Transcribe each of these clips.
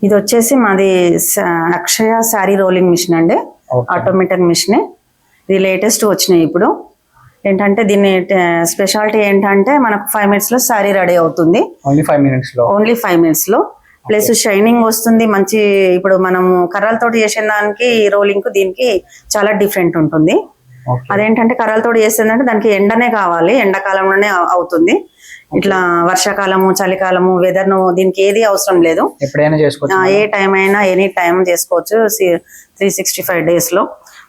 ఇది వచ్చేసి మాది అక్షయ శారీ రోలింగ్ మిషన్ అండి. Automatic machine. ఇది లేటెస్ట్ వచ్చినాయి ఇప్పుడు. ఏంటంటే దీని స్పెషాలిటీ ఏంటంటే మనకు 5 minutes లో శారీ రెడీ అవుతుంది. ఓన్లీ 5 minutes లో ప్లస్ షైనింగ్ వస్తుంది మంచి. ఇప్పుడు మనం కర్రలతో చేసిన దానికి రోలింగ్ దీనికి చాలా డిఫరెంట్ ఉంటుంది. అదేంటంటే కర్రలతో చేస్తుందంటే దానికి ఎండనే కావాలి, ఎండాకాలంలోనే అవుతుంది. ఇట్లా వర్షాకాలము చలికాలము వెదర్ దీనికి ఏది అవసరం లేదు, ఎప్పుడైనా చేసుకోవచ్చు. ఏ టైం అయినా ఎనీ టైం చేసుకోవచ్చు 365 days లో.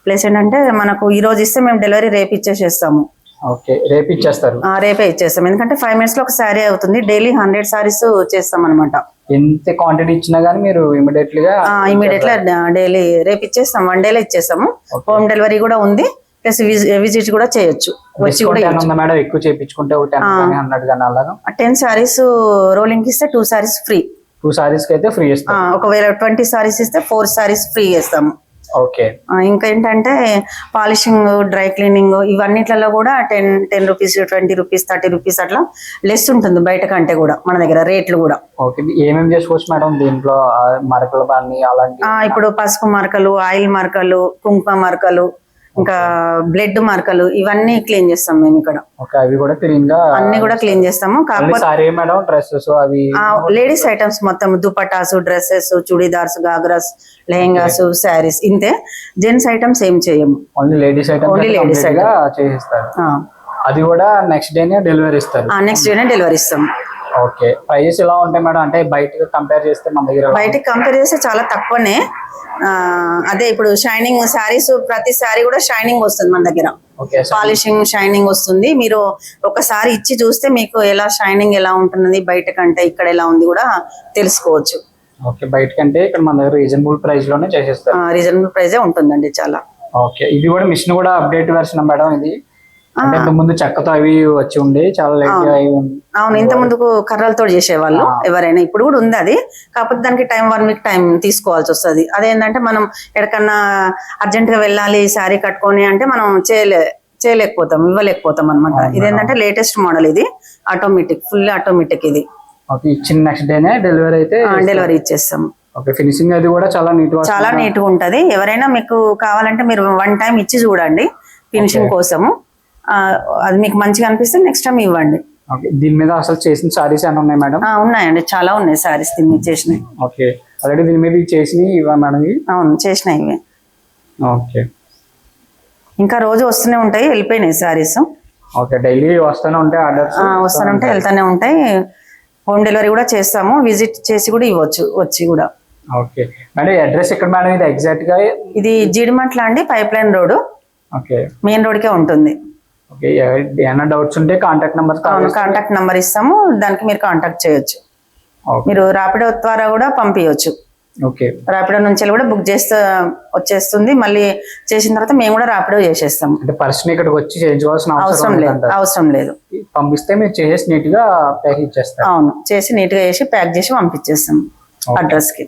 ప్లస్ ఏంటంటే మనకు ఈ రోజు ఇస్తే మేము డెలివరీ రేపు ఇచ్చేసేస్తాము. రేపు ఇచ్చేస్తారు? రేపే ఇచ్చేస్తాం. ఎందుకంటే 5 minutes లో ఒక శారీ అవుతుంది. డైలీ 100 sarees చేస్తాం అనమాట. ఎంత క్వాంటిటీ ఇచ్చినా గానీ మీరు ఇమీడియట్లీ డైలీ రేపు ఇచ్చేస్తాం. 1 day లో ఇచ్చేస్తాము. హోమ్ డెలివరీ కూడా ఉంది. ప్లస్ విజిట్ కూడా చేయొచ్చు. వచ్చి కూడా ఎక్కువ చేయించుకుంటే 10 sarees రోలింగ్ ఇస్తే 2 sarees ఫ్రీ. 2 sarees కి అయితే ఫ్రీ ఇస్తాం. ఒకవేళ 20 sarees ఇస్తే 4 sarees ఫ్రీ చేస్తాము. ఇంకా ఏంటంటే పాలిషింగ్, డ్రై క్లీనింగ్ ఇవన్నిట్లలో కూడా 10 rupees, 20 rupees, 30 rupees అట్లా లెస్ ఉంటుంది బయట కంటే కూడా మన దగ్గర రేట్లు కూడా. ఏమేమి చేసుకోవచ్చు మేడం దీంట్లో? మరకలు అలాంటి ఇప్పుడు పసుపు మరకలు, ఆయిల్ మరకలు, కుంకుమ మరకలు, ఇంకా బ్లడ్ మరకలు ఇవన్నీ క్లీన్ చేస్తాం మేము ఇక్కడ. అవి కూడా క్లీన్ గా అన్ని కూడా క్లీన్ చేస్తాము. కాకపోతే డ్రెస్సెస్ అవి లేడీస్ ఐటమ్స్ మొత్తం దుపటాస్, డ్రెస్సెస్, చుడీదార్స్, గాగ్రాస్, లెహెంగాస్, శారీస్ ఇంతే. జెంట్స్ ఐటమ్స్ ఏం చేయము. ఓన్లీ లేడీస్ చేస్తారు. అది కూడా నెక్స్ట్ డేనే డెలివరీ ఇస్తారు. నెక్స్ట్ డేనే డెలివరీ ఇస్తాం. ప్రైజెస్ ఎలా ఉంటాయి మేడం? అంటే బయటకి కంపేర్ చేస్తే మన దగ్గర బయటకి కంపేర్ చేస్తే చాలా తక్కువనే. అదే ఇప్పుడు షైనింగ్ శారీస్, ప్రతి శారీ కూడా షైనింగ్ వస్తుంది మన దగ్గర. పాలిషింగ్, షైనింగ్ వస్తుంది. మీరు ఒకసారి ఇచ్చి చూస్తే మీకు ఎలా షైనింగ్ ఎలా ఉంటున్నది బయట కంటే ఇక్కడ ఎలా ఉంది కూడా తెలుసుకోవచ్చు. బయట కంటే ఇక్కడ మన దగ్గర రీజనబుల్ ప్రైస్ లోనే చేసేస్తారు. రీజనబుల్ ప్రైజే ఉంటుందండి చాలా. ఇది కూడా మిషన్ కూడా అప్డేట్ వెర్షన్ మేడం. ఇది ముందు చెక్కతో అవి వచ్చి ఉండే చాలా లైట్ గా. అవును, ఇంత ముందుకు కర్రలతో చేసేవాళ్ళు ఎవరైనా. ఇప్పుడు కూడా ఉంది అది. కాకపోతే దానికి 1 week టైం తీసుకోవాల్సి వస్తుంది. అదేంటంటే మనం ఎక్కడికన్నా అర్జెంట్ గా వెళ్ళాలి శారీ కట్టుకొని అంటే మనం చేయలేకపోతాం, ఇవ్వలేకపోతాం అనమాట. ఇదేంటంటే లేటెస్ట్ మోడల్. ఇది ఆటోమేటిక్, ఫుల్ ఆటోమేటిక్. ఇది ఇచ్చిన నెక్స్ట్ డేనే డెలివరీ ఇచ్చేస్తాం. ఫినిషింగ్ అది కూడా చాలా నీట్ గా ఉంటది. ఎవరైనా మీకు కావాలంటే మీరు 1 time ఇచ్చి చూడండి ఫినిషింగ్ కోసము. అది మీకు మంచిగా అనిపిస్తే నెక్స్ట్ టైం ఇవ్వండి. దీని మీద అసలు చేసిన సారీస్ ఏమైనా ఉన్నాయి మేడం? ఉన్నాయండి, చాలా ఉన్నాయి సారీస్ దీని మీద చేసినాయి. ఆల్రెడీ దీని మీద చేసినవి ఇవా మేడం? అవును, చేసినాయి ఇవే. ఇంకా రోజు వస్తూనే ఉంటాయి, వెళ్ళిపోయినాయి సారీస్. డైలీ వస్తూనే ఉంటాయి ఆర్డర్స్? వస్తూనే ఉంటాయి, వెళ్తానే ఉంటాయి. హోమ్ డెలివరీ కూడా చేస్తాము. విజిట్ చేసి కూడా ఇవ్వచ్చు వచ్చి కూడా. మేడం అడ్రస్ ఎక్కడ మేడం ఇది ఎగ్జాక్ట్ గా? ఇది జీడిమట్ల అండి, పైప్ లైన్ రోడ్, మెయిన్ రోడ్కే ఉంటుంది. ఏమైనా డౌట్స్ ఉంటే కాంటాక్ట్ నెంబర్ ఇస్తాము, దానికి మీరు కాంటాక్ట్ చేయొచ్చు. మీరు రాపిడో ద్వారా కూడా పంపించవచ్చు. రాపిడో నుంచి కూడా బుక్ చేస్తే వచ్చేస్తుంది. మళ్ళీ చేసిన తర్వాత మేము కూడా రాపిడో చేసేస్తాము. పర్సన్ ఇక్కడికి వచ్చి చేయించుకోవాల్సిన అవసరం లేదు. పంపిస్తే మీరు చేసి నీట్ గా ప్యాక్ ఇచ్చేస్తారు. అవును, చేసి నీట్ గా చేసి ప్యాక్ చేసి పంపించేస్తాం అడ్రస్ కి.